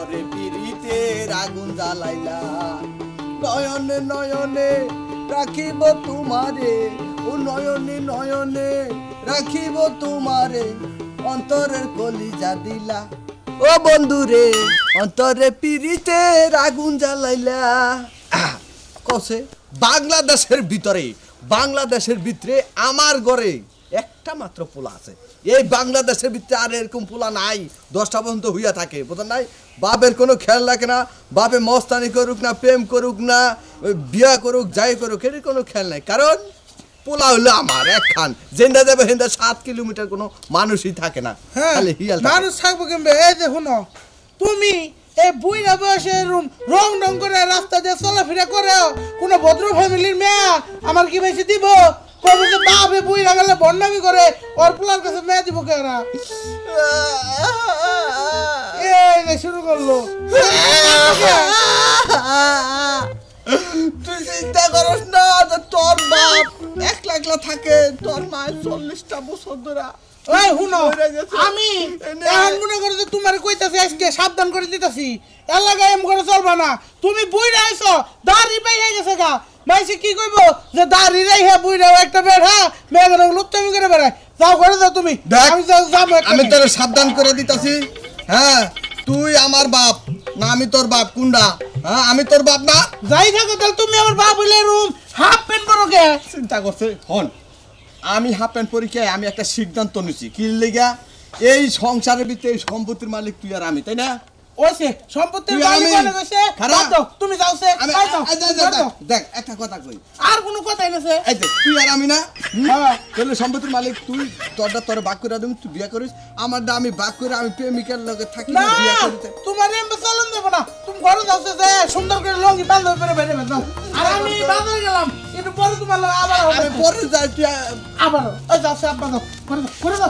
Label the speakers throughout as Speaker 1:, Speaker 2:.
Speaker 1: অন্তরে পিরিতের আগুন জ্বালাইলা নয়নে নয়নে রাখিব তোমারে ও নয়নে নয়নে রাখিব তোমারে অন্তরের কলিজা দিলা ও বন্ধুরে অন্তরে পিরিতের আগুন জ্বালাইলা কসে বাংলাদেশের ভিতরে আমার ঘরে একটা মাত্র পোলা আছে এই বাংলাদেশের ভিতরে আর এরকম পোলা নাই 10টা পর্যন্ত হইয়া থাকে বুঝলেন নাই বাপের কোনো খেয়াল রাখে না বাপে মস্তানি করুক না প্রেম করুক না বিয়া করুক যাই করুক এর কোনো খেয়াল নাই কারণ পোলা হলো আমার একখান জেন্দা যাবে হেন্দা 7 কিলোমিটার কোনো মানুষই থাকে না খালি হিয়াল
Speaker 2: মানুষ থাকবো কেমবে এই যে শুনো তুমি এই বুইরা বয়সে রং রং করে রাস্তা দিয়ে চলাফেরা করে কোনো ভদ্র ফ্যামিলির মেয়ে আমার কি বেশি দিব কবে যে বাপে বুইরা গেলে বন্ডামি করে ওর পোলার কাছে মেয়ে দিব কেরা এই যে শুরু করলো
Speaker 1: তুই চিন্তা করস না যে তোর বাপ একলা একলা থাকে তোর মা 40টা বছর ধরে
Speaker 2: ওই শুনো আমি এখন মনে করে যে তোমার কইতাছি আজকে সাবধান করে দিতাছি এলাকায় এম করে চলবা না তুমি বুইরা আইছো দাড়ি পাইয়া গেছে গা মাইসে কি কইবো যে দাড়ি রাইহা বুইরা একটা বেড়া মেয়েগুলো লুচ্চামি করে বেড়ায় যাও করে যাও তুমি আমি
Speaker 1: আমি তোর সাবধান করে দিতাছি হ্যাঁ তুই আমার বাপ না আমি তোর বাপ কুন্ডা হ্যাঁ আমি তোর বাপ না
Speaker 2: যাই থাকো তাহলে তুমি আমার বাপ হইলে রুম হাফ প্যান্ট পরো কে
Speaker 1: চিন্তা করছে হন আমি হাফ প্যান্ট পরীক্ষায় আমি একটা সিদ্ধান্ত নিছি কি লেগা এই সংসারের ভিতরে এই সম্পত্তির মালিক তুই আর আমি তাই না
Speaker 2: ওইছে সম্পত্তির মালিক বলে গেছে দাও তুমি যাওছে
Speaker 1: দেখ একটা কথা কই
Speaker 2: আর কোনো কথাই নাছে
Speaker 1: এই যে তুই আর আমি না
Speaker 2: হ্যাঁ
Speaker 1: তাহলে সম্পত্তির মালিক তুই তোর ভাগ করে দিবি তুই বিয়া করিস আমারটা আমি ভাগ করে আমি প্রেমিকার লগে থাকি
Speaker 2: না
Speaker 1: বিয়া করিতে
Speaker 2: তোমার এমবে চলন দেব না তুমি ঘরে যাওছে যে সুন্দর করে লঙ্গি বাঁধো করে বেরে দাও আর আমি বাজারে গেলাম একটু পরে তোমার লগে আবার
Speaker 1: আমি পরে যাই তুই
Speaker 2: আবার ওই যাওছে আব্বা দাও করে দাও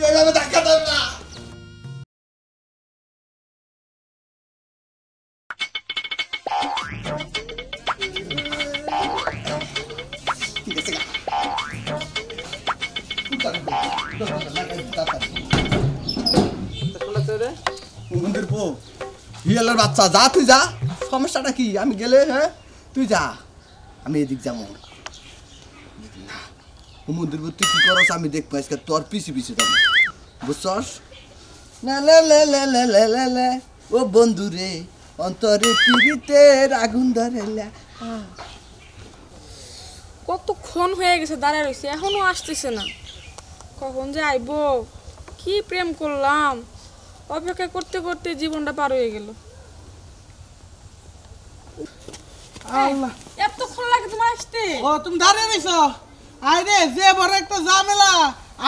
Speaker 1: এইভাবে ধাক্কা দাও না হিয়ালের বাচ্চা যা তুই যা সমস্যাটা কি আমি গেলে হ্যাঁ তুই যা আমি এদিক যাবো মন্দির তুই কি করস আমি দেখবো আজকে তোর পিছু পিছু যাবো বুঝছস না লে লে লে লে লে লে লে ও বন্ধু রে অন্তরে পিড়িতের আগুন ধরে
Speaker 3: কতক্ষণ হয়ে গেছে দাঁড়ায় রয়েছে এখনো আসতেছে না কখন যে আইবো কি প্রেম করলাম অপেক্ষা করতে করতে জীবনটা পার হয়ে গেল
Speaker 2: আল্লাহ
Speaker 3: এতক্ষণ লাগে তোমার আসতে
Speaker 2: ও তুমি দাঁড়িয়ে রইছো আইরে যে বড় একটা ঝামেলা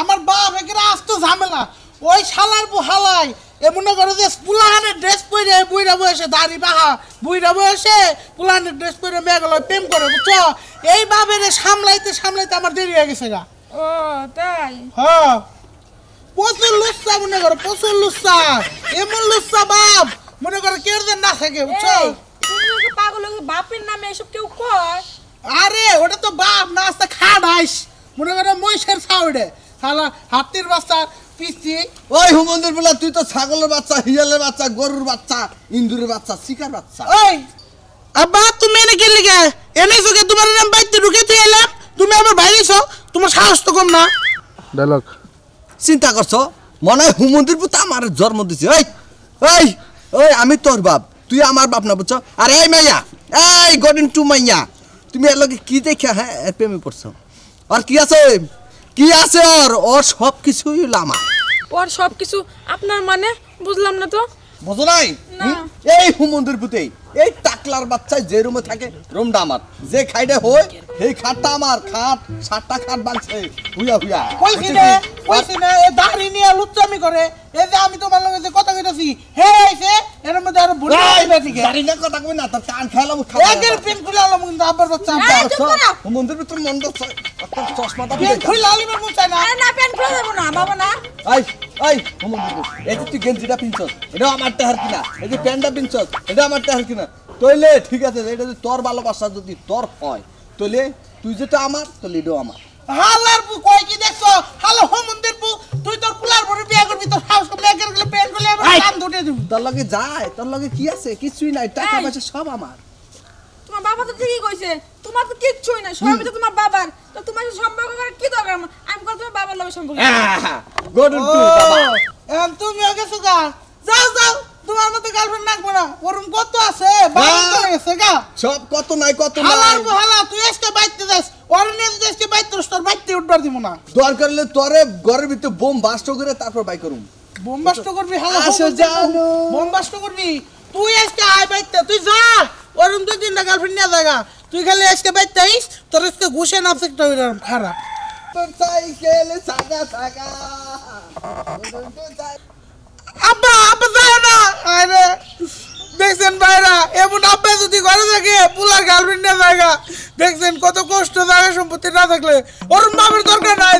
Speaker 2: আমার বাপ একেরা আসতো ঝামেলা ওই শালার হালাই এমন করে যে পুলাহানের ড্রেস পরে বুইরা বয়সে দাড়ি বাহা বুইরা বয়সে পুলাহানের ড্রেস পরে মেয়েগুলো প্রেম করে বুঝছো এই বাপের সামলাইতে সামলাইতে আমার দেরি হয়ে গেছে গা
Speaker 3: ও তাই
Speaker 2: হ্যাঁ প্রচুর লুচ্চা মনে করো প্রচুর লুচ্চা এমন লুচ্চা বাপ মনে করো কেউ যেন না থাকে বুঝছো
Speaker 3: তুমি পাগল বাপের নামে এসব কেউ কয়
Speaker 2: আরে ওটা তো বাপ না আস্তে খাড়াইস মনে করো মহিষের ছাউড়ে শালা হাতির বাচ্চা পিসি
Speaker 1: ওই হুমন্দির বলা তুই তো ছাগলের বাচ্চা হিয়ালের বাচ্চা গরুর বাচ্চা ইন্দুরের বাচ্চা শিকার বাচ্চা
Speaker 2: ওই আব্বা তুমি এনে কে লিগে এনে সকে তোমার নাম বাইতে ঢুকেতে এলাম তুমি আমার বাইরেছো তোমার সাহস তো কম না
Speaker 4: ডায়লগ
Speaker 1: চিন্তা করছো মনে হয় হুমন্দির পুতা আমার জন্ম দিছে ওই ওই ওই আমি তোর বাপ তুই আমার বাপ না বুঝছো আর এই মাইয়া এই গডিন টু মাইয়া তুমি এর লগে কি দেখে হ্যাঁ প্রেমে পড়ছো আর কি আছে ওর সব কিছুই লামা
Speaker 3: ওর সব কিছু আপনার মানে বুঝলাম না তো
Speaker 1: বুঝো নাই এই হুমন্দির পুতে এই টাকলার বাচ্চায় যে রুমে থাকে রুমটা আমার যে খাইডে হয় সেই খাটটা আমার খাট 7টা খাট বানছে হুইয়া
Speaker 2: কইছি না এ দাড়ি নিয়ে লুচ্চামি করে এই যে আমি তোমার লগে যে কথা কইতাছি হে আইছে এর মধ্যে আর বুড়ি আইবে ঠিক
Speaker 1: দাড়ি না কথা কই না তোর কান খাইলাম
Speaker 2: একের পিন খুলালাম কিন্তু আবার বাচ্চা
Speaker 1: হুমন্দির পুতে মন তো চশমাটা
Speaker 2: পিন খুলালি মন চাই না
Speaker 3: আরে না পেন খুলে দেব না বাবা না
Speaker 1: এই হুমন্দির এই যে তুই গেঞ্জিটা পিনছস এটা আমার টাহার কিনা এই যে প্যান্টটা পিনছস এটা আমার টাহার কিনা তইলে ঠিক আছে এটা যদি তোর ভালোবাসা যদি তোর হয় তইলে তুই যেটা আমার তইলে এটাও আমার
Speaker 2: হালার বু কই কি দেখছো হালো হুমন্দির বু তুই তোর পুলার বড় বিয়া করবি তোর হাউস কমলে ব্যাংকের গুলো পেন করলে আমার কান ধুটে দিব
Speaker 1: তোর লগে যায়, তোর লগে কি আছে? কিছুই নাই, টাকা
Speaker 3: এই।
Speaker 1: পয়সা সব আমার।
Speaker 3: তোমার বাবা তো ঠিকই কইছে, তোমার তো কিচ্ছুই নাই, সবই তো তোমার বাবার। তো তোমার সাথে সম্পর্ক করার কি দরকার আমার? আমি কল তোমার বাবার লগে সম্পর্ক।
Speaker 1: গুড টু বাবা।
Speaker 2: এখন তুমি গেছো গা, যাও যাও, তোমার মতো গার্লফ্রেন্ড রাখবো না, ওরম কত আছে বাবা চলে গেছে গা।
Speaker 1: সব কত নাই কত
Speaker 2: হালার
Speaker 1: নাই।
Speaker 2: হালা তুই আজকে বাইতে যাস, ওর নিয়ে যদি আজকে বাইতে তোর বাইতে উঠবার দিব না।
Speaker 1: দরকার হলে তোরে ঘরের ভিতরে বোম বাস্ট করে তারপর বাই করুম।
Speaker 2: বোমবাস্ট করবি হালা,
Speaker 1: আসো জানো।
Speaker 2: বোমবাস্ট করবি তুই আজকে আয় বাইতে, তুই যা ওরম দুই তিনটা গার্লফ্রেন্ড নিয়ে জায়গা, তুই খালি আজকে বাইতে আইস, তোর আজকে ঘুষে নামছে একটা খারাপ।
Speaker 1: তোর সাইকেল সাগা সাগা।
Speaker 2: আব্বা আব্বা যাও না, আরে দেখছেন ভাইরা, এমন আব্বা যদি ঘরে থাকে পুলার গার্লফ্রেন্ড নিয়ে জায়গা, দেখছেন কত কষ্ট, জায়গা সম্পত্তি না থাকলে ওর বাবার দরকার নাই,